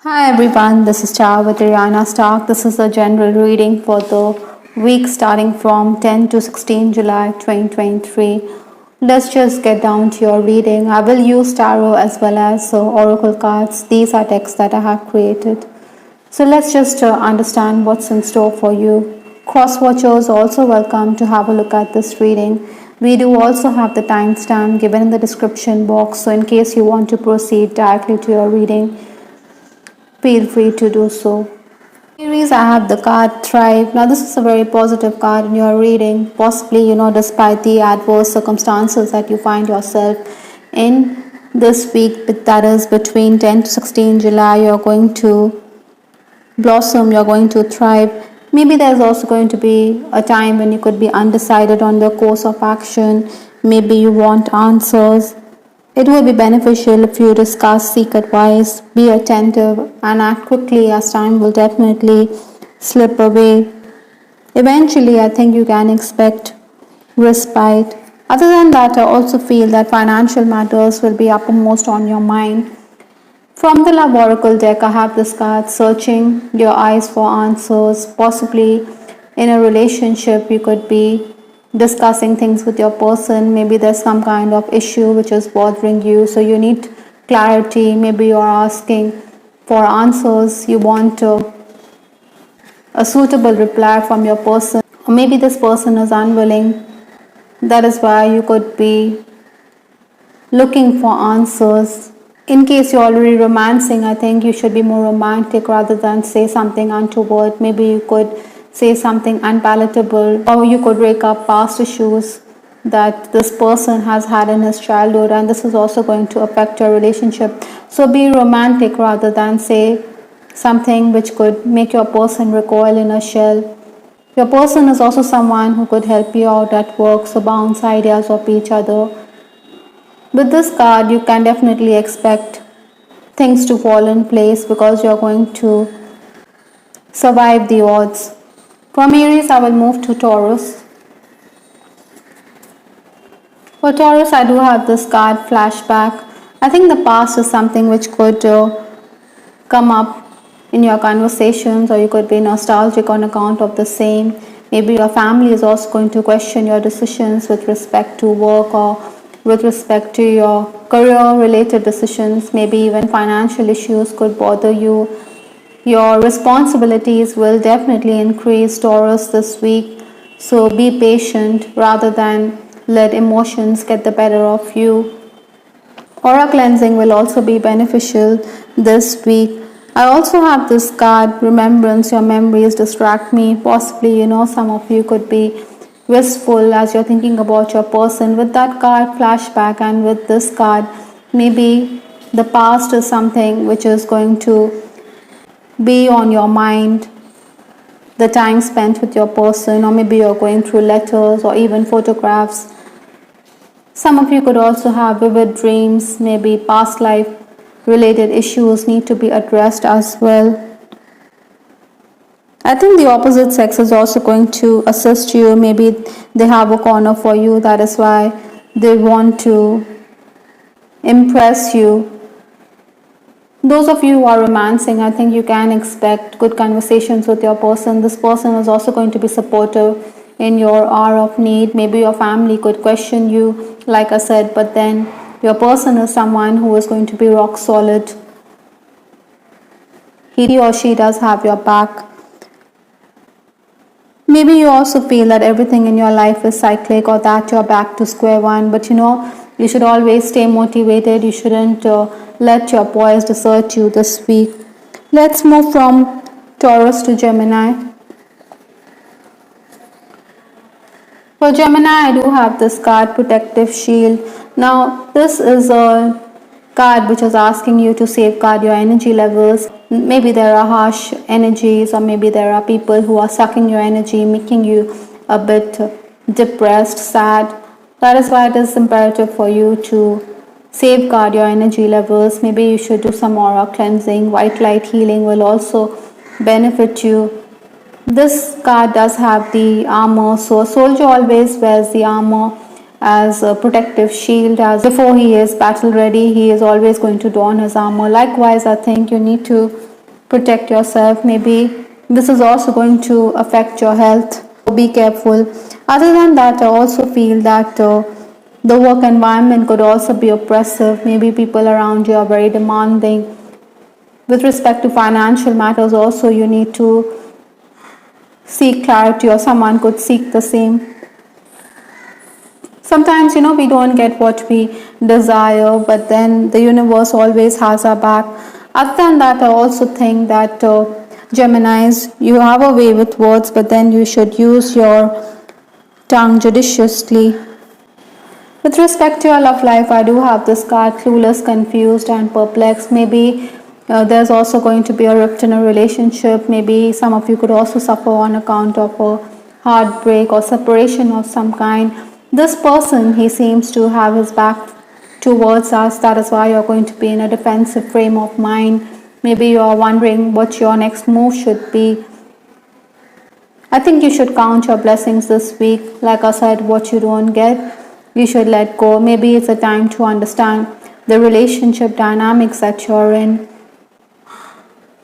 Hi everyone, this is Char with Ariana Stark. This is a general reading for the week starting from 10 to 16 July 2023. Let's just get down to your reading. I will use tarot as well as oracle cards. These are decks that I have created. So let's just understand what's in store for you. Cross watchers also welcome to have a look at this reading. We do also have the timestamp given in the description box. So in case you want to proceed directly to your reading, feel free to do so. Aries, I have the card Thrive. Now, this is a very positive card in your reading. Possibly, despite the adverse circumstances that you find yourself in this week, that is between 10 to 16 July, you're going to blossom, you're going to thrive. Maybe there's also going to be a time when you could be undecided on the course of action. Maybe you want answers. It will be beneficial if you discuss, seek advice, be attentive, and act quickly, as time will definitely slip away. Eventually, I think you can expect respite. Other than that, I also feel that financial matters will be uppermost on your mind. From the Love Oracle deck, I have this card, Searching Your Eyes for Answers. Possibly in a relationship, you could be discussing things with your person. Maybe there's some kind of issue which is bothering you, so you need clarity. Maybe you're asking for answers. You want a suitable reply from your person, or maybe this person is unwilling. That is why you could be looking for answers. In case you're already romancing, I think you should be more romantic rather than say something untoward. Maybe you could say something unpalatable, or you could rake up past issues that this person has had in his childhood, and this is also going to affect your relationship. So be romantic rather than say something which could make your person recoil in a shell. Your person is also someone who could help you out at work, so bounce ideas off each other. With this card, you can definitely expect things to fall in place because you're going to survive the odds. From Aries, I will move to Taurus. For Taurus, I do have this card, Flashback. I think the past is something which could come up in your conversations, or you could be nostalgic on account of the same. Maybe your family is also going to question your decisions with respect to work or with respect to your career related decisions. Maybe even financial issues could bother you. Your responsibilities will definitely increase, Taurus, this week. So be patient rather than let emotions get the better of you. Aura cleansing will also be beneficial this week. I also have this card, Remembrance. Your memories distract me. Possibly, some of you could be wistful as you're thinking about your person. With that card, Flashback, and with this card, maybe the past is something which is going to be on your mind, the time spent with your person, or maybe you're going through letters or even photographs. Some of you could also have vivid dreams. Maybe past life related issues need to be addressed as well. I think the opposite sex is also going to assist you. Maybe they have a corner for you. That is why they want to impress you. Those of you who are romancing, I think you can expect good conversations with your person. This person is also going to be supportive in your hour of need. Maybe your family could question you, like I said, but then your person is someone who is going to be rock solid. He or she does have your back. Maybe you also feel that everything in your life is cyclic, or that you're back to square one, but you should always stay motivated. You shouldn't let your poise desert you this week. Let's move from Taurus to Gemini. For Gemini, I do have this card, Protective Shield. Now, this is a card which is asking you to safeguard your energy levels. Maybe there are harsh energies, or maybe there are people who are sucking your energy, making you a bit depressed, sad. That is why it is imperative for you to safeguard your energy levels. Maybe you should do some aura cleansing. White light healing will also benefit you. This card does have the armor, so a soldier always wears the armor as a protective shield. As before he is battle ready, he is always going to don his armor. Likewise, I think you need to protect yourself. Maybe this is also going to affect your health. Be careful. Other than that, I also feel that the work environment could also be oppressive. Maybe people around you are very demanding. With respect to financial matters also, you need to seek clarity, or someone could seek the same. Sometimes, we don't get what we desire, but then the universe always has our back. Other than that, I also think that Geminis, you have a way with words, but then you should use your tongue judiciously. With respect to your love life, I do have this card, clueless, confused, and perplexed. Maybe there's also going to be a rift in a relationship. Maybe some of you could also suffer on account of a heartbreak or separation of some kind. This person, he seems to have his back towards us. That is why you're going to be in a defensive frame of mind. Maybe you're wondering what your next move should be. I think you should count your blessings this week. Like I said, what you don't get, you should let go. Maybe it's a time to understand the relationship dynamics that you're in.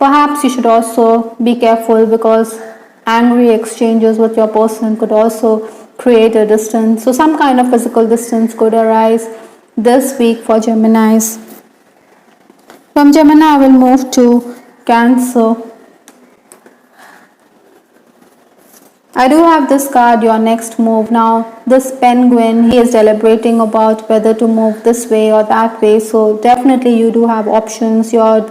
Perhaps you should also be careful, because angry exchanges with your person could also create a distance. So some kind of physical distance could arise this week for Geminis. From Gemini, I will move to Cancer. I do have this card, your next move. Now, this penguin, he is deliberating about whether to move this way or that way. So definitely you do have options. You're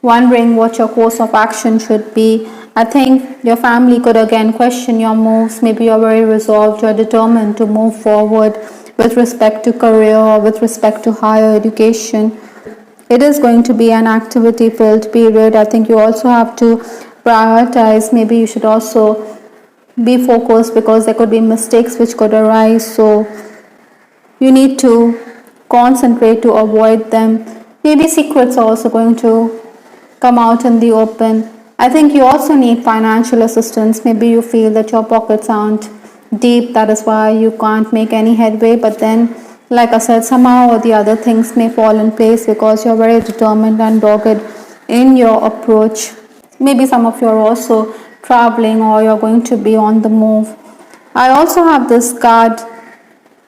wondering what your course of action should be. I think your family could again question your moves. Maybe you're very resolved, you're determined to move forward with respect to career or with respect to higher education. It is going to be an activity filled period. I think you also have to prioritize. Maybe you should also be focused, because there could be mistakes which could arise. So you need to concentrate to avoid them. Maybe secrets are also going to come out in the open. I think you also need financial assistance. Maybe you feel that your pockets aren't deep, that is why you can't make any headway, but then, like I said, somehow or the other things may fall in place because you're very determined and dogged in your approach. Maybe some of you are also traveling, or you're going to be on the move. I also have this card,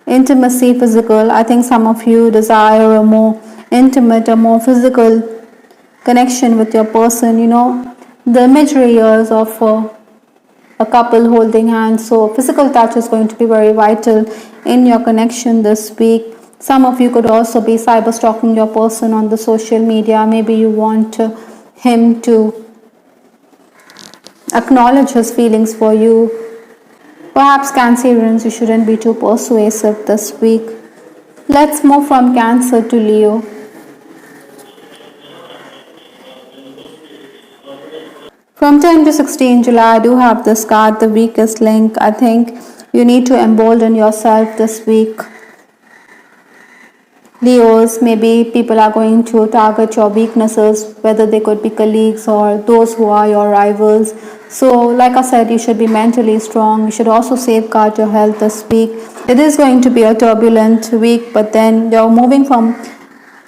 intimacy, physical. I think some of you desire a more intimate, a more physical connection with your person. The imagery is of a couple holding hands. So physical touch is going to be very vital in your connection this week. Some of you could also be cyber stalking your person on the social media. Maybe you want him to acknowledge his feelings for you. Perhaps Cancerians, you shouldn't be too persuasive this week. Let's move from Cancer to Leo. From 10 to 16 July, I do have this card, the weakest link. I think you need to embolden yourself this week. Leos, maybe people are going to target your weaknesses, whether they could be colleagues or those who are your rivals. So, like I said, you should be mentally strong. You should also safeguard your health this week. It is going to be a turbulent week, but then you're moving from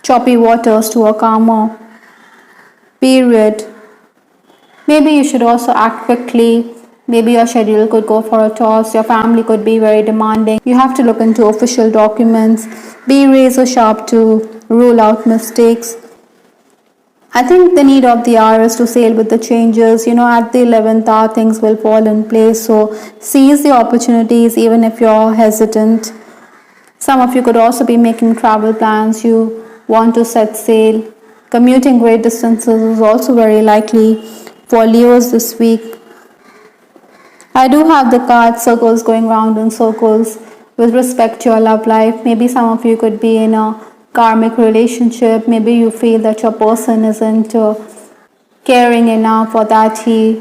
choppy waters to a calmer period. Maybe you should also act quickly. Maybe your schedule could go for a toss. Your family could be very demanding. You have to look into official documents. Be razor sharp to rule out mistakes. I think the need of the hour is to sail with the changes. At the 11th hour, things will fall in place. So seize the opportunities even if you're hesitant. Some of you could also be making travel plans. You want to set sail. Commuting great distances is also very likely for Leos this week. I do have the card circles going round in circles with respect to your love life. Maybe some of you could be in a karmic relationship. Maybe you feel that your person isn't caring enough, or that he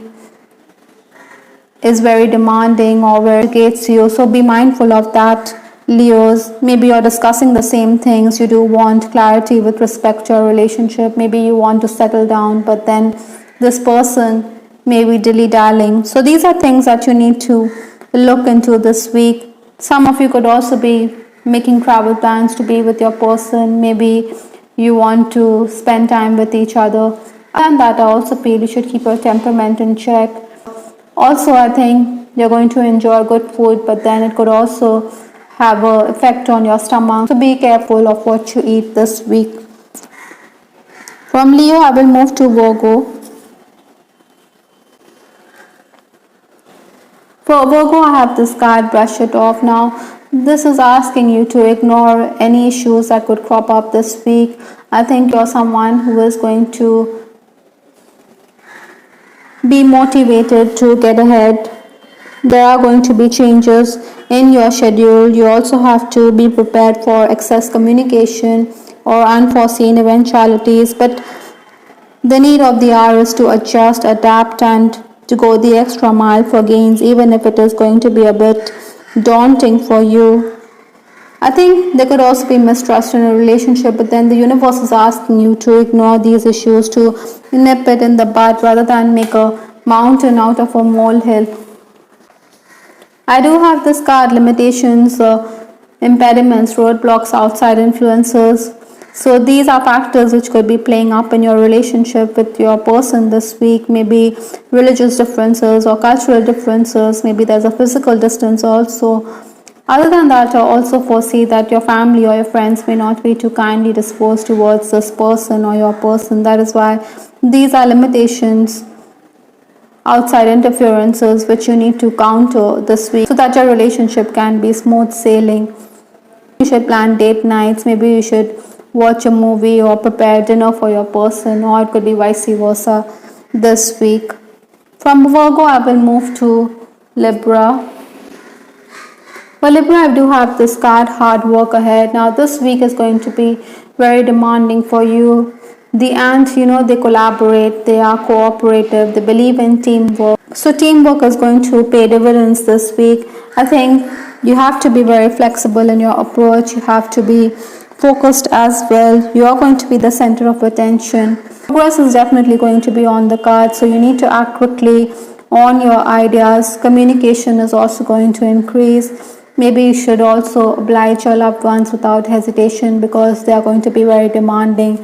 is very demanding or irritates you. So be mindful of that, Leos. Maybe you're discussing the same things. You do want clarity with respect to your relationship. Maybe you want to settle down, but then this person may be dilly-dallying. So these are things that you need to look into this week. Some of you could also be making travel plans to be with your person. Maybe you want to spend time with each other. And that I also feel you should keep your temperament in check. Also, I think you're going to enjoy good food, but then it could also have an effect on your stomach. So be careful of what you eat this week. From Leo, I will move to Virgo. For Virgo, I have this card, brush it off. Now, this is asking you to ignore any issues that could crop up this week. I think you're someone who is going to be motivated to get ahead. There are going to be changes in your schedule. You also have to be prepared for excess communication or unforeseen eventualities. But the need of the hour is to adjust, adapt, and to go the extra mile for gains, even if it is going to be a bit daunting for you. I think there could also be mistrust in a relationship, but then the universe is asking you to ignore these issues, to nip it in the bud rather than make a mountain out of a molehill. I do have this card, limitations, impediments, roadblocks, outside influences. So these are factors which could be playing up in your relationship with your person this week. Maybe religious differences or cultural differences. Maybe there's a physical distance also. Other than that, I also foresee that your family or your friends may not be too kindly disposed towards this person or your person. That is why these are limitations, outside interferences which you need to counter this week so that your relationship can be smooth sailing. You should plan date nights. Maybe you should watch a movie or prepare dinner for your person, or it could be vice versa this week. From Virgo, I will move to Libra. For Libra, I do have this card, hard work ahead. Now, this week is going to be very demanding for you. The ants, they collaborate, they are cooperative, they believe in teamwork. So, teamwork is going to pay dividends this week. I think you have to be very flexible in your approach. You have to be focused as well. You are going to be the center of attention. Progress is definitely going to be on the card, so you need to act quickly on your ideas. Communication is also going to increase. Maybe you should also oblige your loved ones without hesitation because they are going to be very demanding.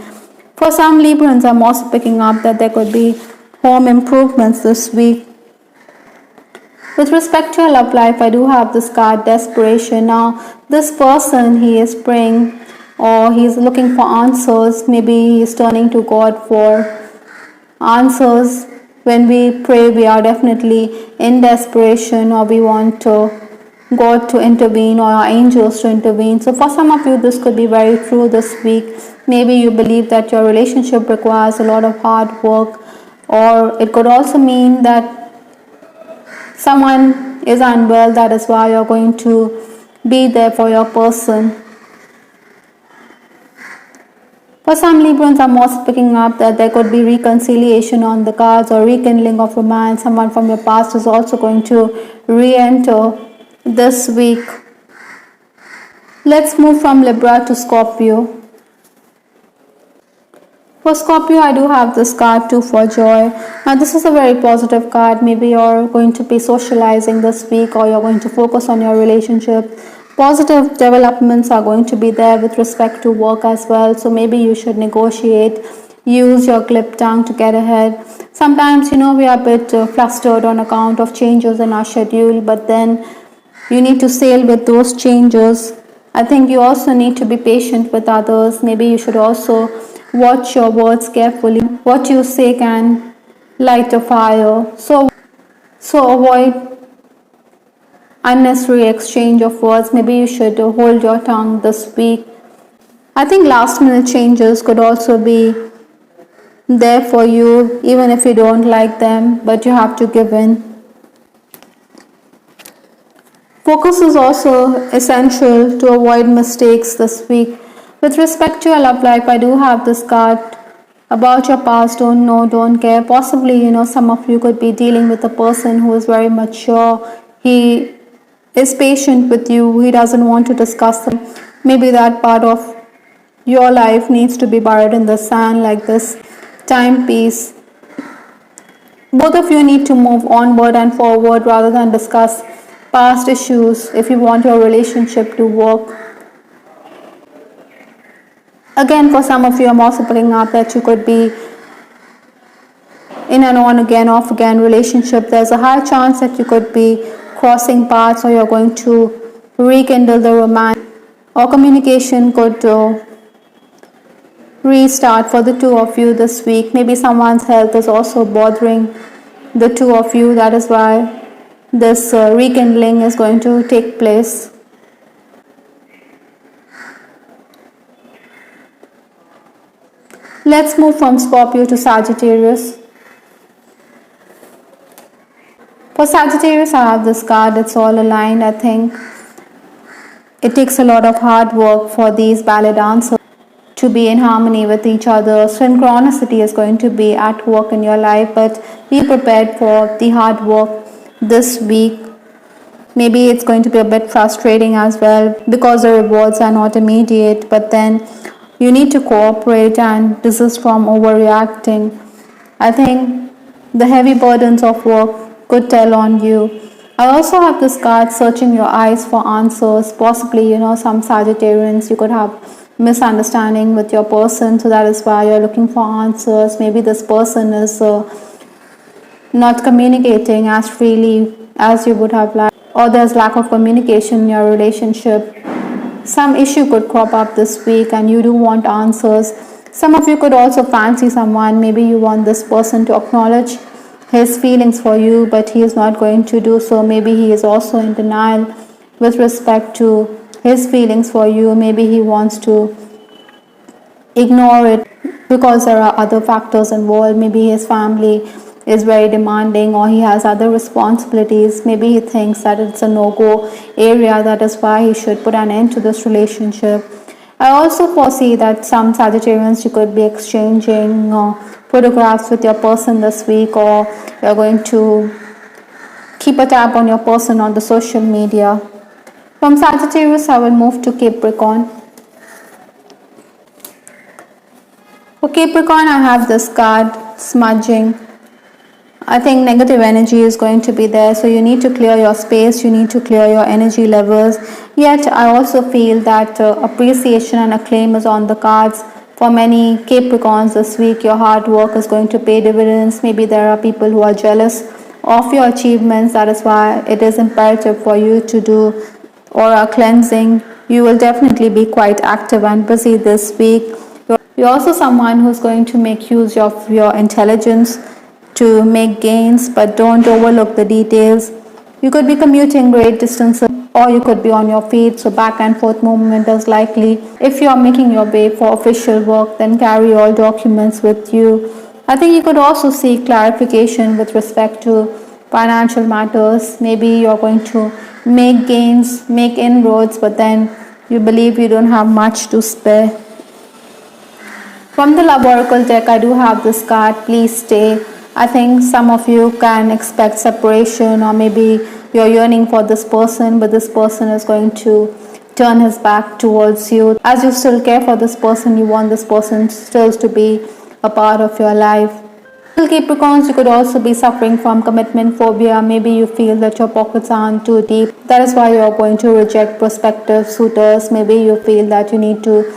For some Librans, I'm also picking up that there could be home improvements this week. With respect to your love life, I do have this card, desperation. Now, this person, he is praying or he's looking for answers. Maybe he's turning to God for answers. When we pray, we are definitely in desperation, or we want God to intervene or our angels to intervene. So for some of you, this could be very true this week. Maybe you believe that your relationship requires a lot of hard work, or it could also mean that someone is unwell. That is why you're going to be there for your person. For some Librans, I'm also picking up that there could be reconciliation on the cards or rekindling of romance. Someone from your past is also going to re-enter this week. Let's move from Libra to Scorpio. For Scorpio, I do have this card, 2 for joy. Now, this is a very positive card. Maybe you're going to be socializing this week, or you're going to focus on your relationship. Positive developments are going to be there with respect to work as well. So maybe you should negotiate, use your clip tongue to get ahead. Sometimes, we are a bit flustered on account of changes in our schedule, but then you need to sail with those changes. I think you also need to be patient with others. Maybe you should also watch your words carefully. What you say can light a fire. So avoid unnecessary exchange of words. Maybe you should hold your tongue this week. I think last minute changes could also be there for you, even if you don't like them, but you have to give in. Focus is also essential to avoid mistakes this week. With respect to your love life, I do have this card about your past, don't know, don't care. Possibly, some of you could be dealing with a person who is very mature. He is patient with you. He doesn't want to discuss them. Maybe that part of your life needs to be buried in the sand, like this timepiece. Both of you need to move onward and forward rather than discuss past issues if you want your relationship to work. Again, for some of you, I'm also picking up that you could be in an on again, off again relationship, there's a high chance that you could be crossing paths, or you're going to rekindle the romance, or communication could restart for the two of you this week. Maybe someone's health is also bothering the two of you. That is why this rekindling is going to take place. Let's move from Scorpio to Sagittarius. For Sagittarius, I have this card. It's all aligned. I think it takes a lot of hard work for these ballet dancers to be in harmony with each other. Synchronicity is going to be at work in your life, but be prepared for the hard work this week. Maybe it's going to be a bit frustrating as well because the rewards are not immediate, but then you need to cooperate and desist from overreacting. I think the heavy burdens of work could tell on you. I also have this card, searching your eyes for answers. Possibly, some Sagittarians, you could have misunderstanding with your person, so that is why you're looking for answers. Maybe this person is not communicating as freely as you would have liked, or there's lack of communication in your relationship. Some issue could crop up this week and you do want answers. Some of you could also fancy someone. Maybe you want this person to acknowledge his feelings for you, but he is not going to do so. Maybe he is also in denial with respect to his feelings for you. Maybe he wants to ignore it because there are other factors involved. Maybe his family is very demanding, or he has other responsibilities. Maybe he thinks that it's a no-go area. That is why he should put an end to this relationship. I also foresee that some Sagittarians, you could be exchanging photographs with your person this week, or you're going to keep a tab on your person on the social media. From Sagittarius, I will move to Capricorn. For Capricorn, I have this card, smudging. I think negative energy is going to be there, so you need to clear your space, you need to clear your energy levels. Yet I also feel that appreciation and acclaim is on the cards. For many Capricorns this week, your hard work is going to pay dividends. Maybe there are people who are jealous of your achievements. That is why it is imperative for you to do aura cleansing. You will definitely be quite active and busy this week. You're also someone who's going to make use of your intelligence to make gains, but don't overlook the details. You could be commuting great distances, or you could be on your feet, so back and forth movement is likely. If you are making your way for official work, then carry all documents with you. I think you could also seek clarification with respect to financial matters. Maybe you're going to make gains, make inroads, but then you believe you don't have much to spare. From the Love Oracle deck, I do have this card, Please Stay. I think some of you can expect separation, or maybe you're yearning for this person, but this person is going to turn his back towards you. As you still care for this person, you want this person still to be a part of your life. Capricorns, you could also be suffering from commitment phobia. Maybe you feel that your pockets aren't too deep. That is why you're going to reject prospective suitors. Maybe you feel that you need to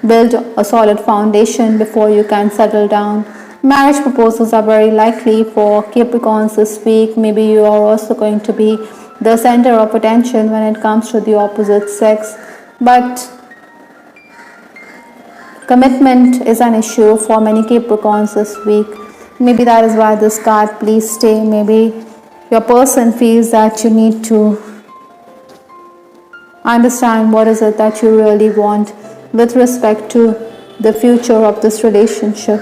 build a solid foundation before you can settle down. Marriage proposals are very likely for Capricorns this week. Maybe you are also going to be the center of attention when it comes to the opposite sex. But commitment is an issue for many Capricorns this week. Maybe that is why this card, Please Stay. Maybe your person feels that you need to understand what is it that you really want with respect to the future of this relationship.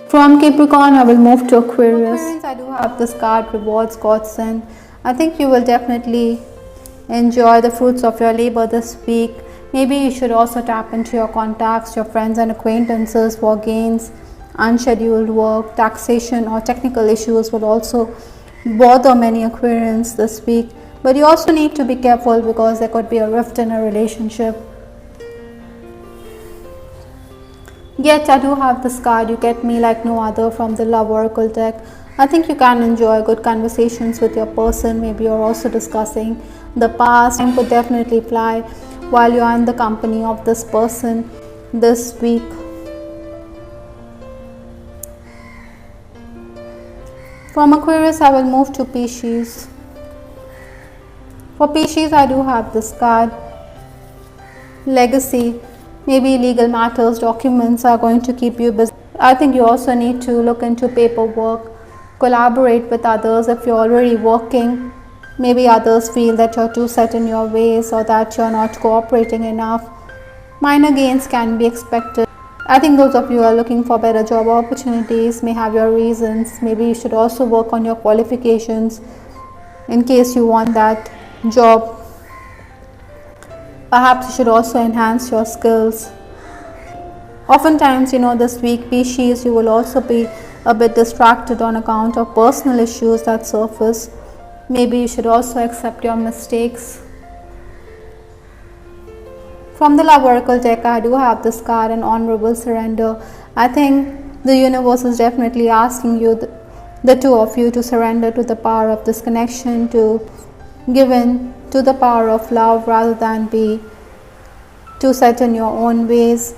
From Capricorn, I will move to Aquarius. I do have this card, Rewards Godsend. I think you will definitely enjoy the fruits of your labor this week. Maybe you should also tap into your contacts, your friends and acquaintances for gains. Unscheduled work, taxation or technical issues will also bother many Aquarians this week. But you also need to be careful because there could be a rift in a relationship. Yet I do have this card, You Get Me Like No Other, from the Love Oracle deck. I think you can enjoy good conversations with your person. Maybe you're also discussing the past. Time could definitely fly while you're in the company of this person this week. From Aquarius, I will move to Pisces. For Pisces, I do have this card. Legacy. Maybe legal matters, documents are going to keep you busy. I think you also need to look into paperwork, collaborate with others if you're already working. Maybe others feel that you're too set in your ways or that you're not cooperating enough. Minor gains can be expected. I think those of you who are looking for better job opportunities may have your reasons. Maybe you should also work on your qualifications in case you want that job. Perhaps you should also enhance your skills. Oftentimes, this week, Pisces, you will also be a bit distracted on account of personal issues that surface. Maybe you should also accept your mistakes. From the Love Oracle deck, I do have this card, an honorable surrender. I think the universe is definitely asking you, the two of you, to surrender to the power of this connection, to give in to the power of love rather than be too set in your own ways.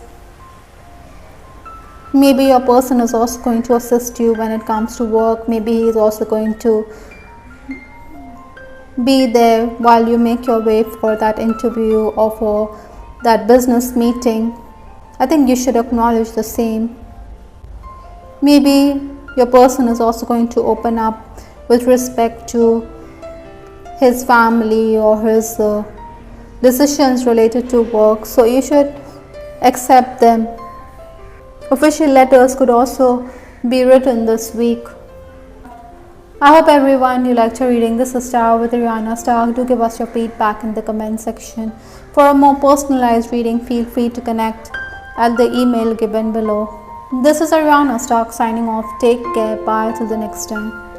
Maybe your person is also going to assist you when it comes to work. Maybe he is also going to be there while you make your way for that interview or for that business meeting. I think you should acknowledge the same. Maybe your person is also going to open up with respect to his family or his decisions related to work, so you should accept them. Official letters could also be written this week. I hope everyone you liked your reading. This is Star with Ariana Star. Do give us your feedback in the comment section. For a more personalized reading, feel free to connect at the email given below. This is Ariana Stark signing off. Take care. Bye till the next time.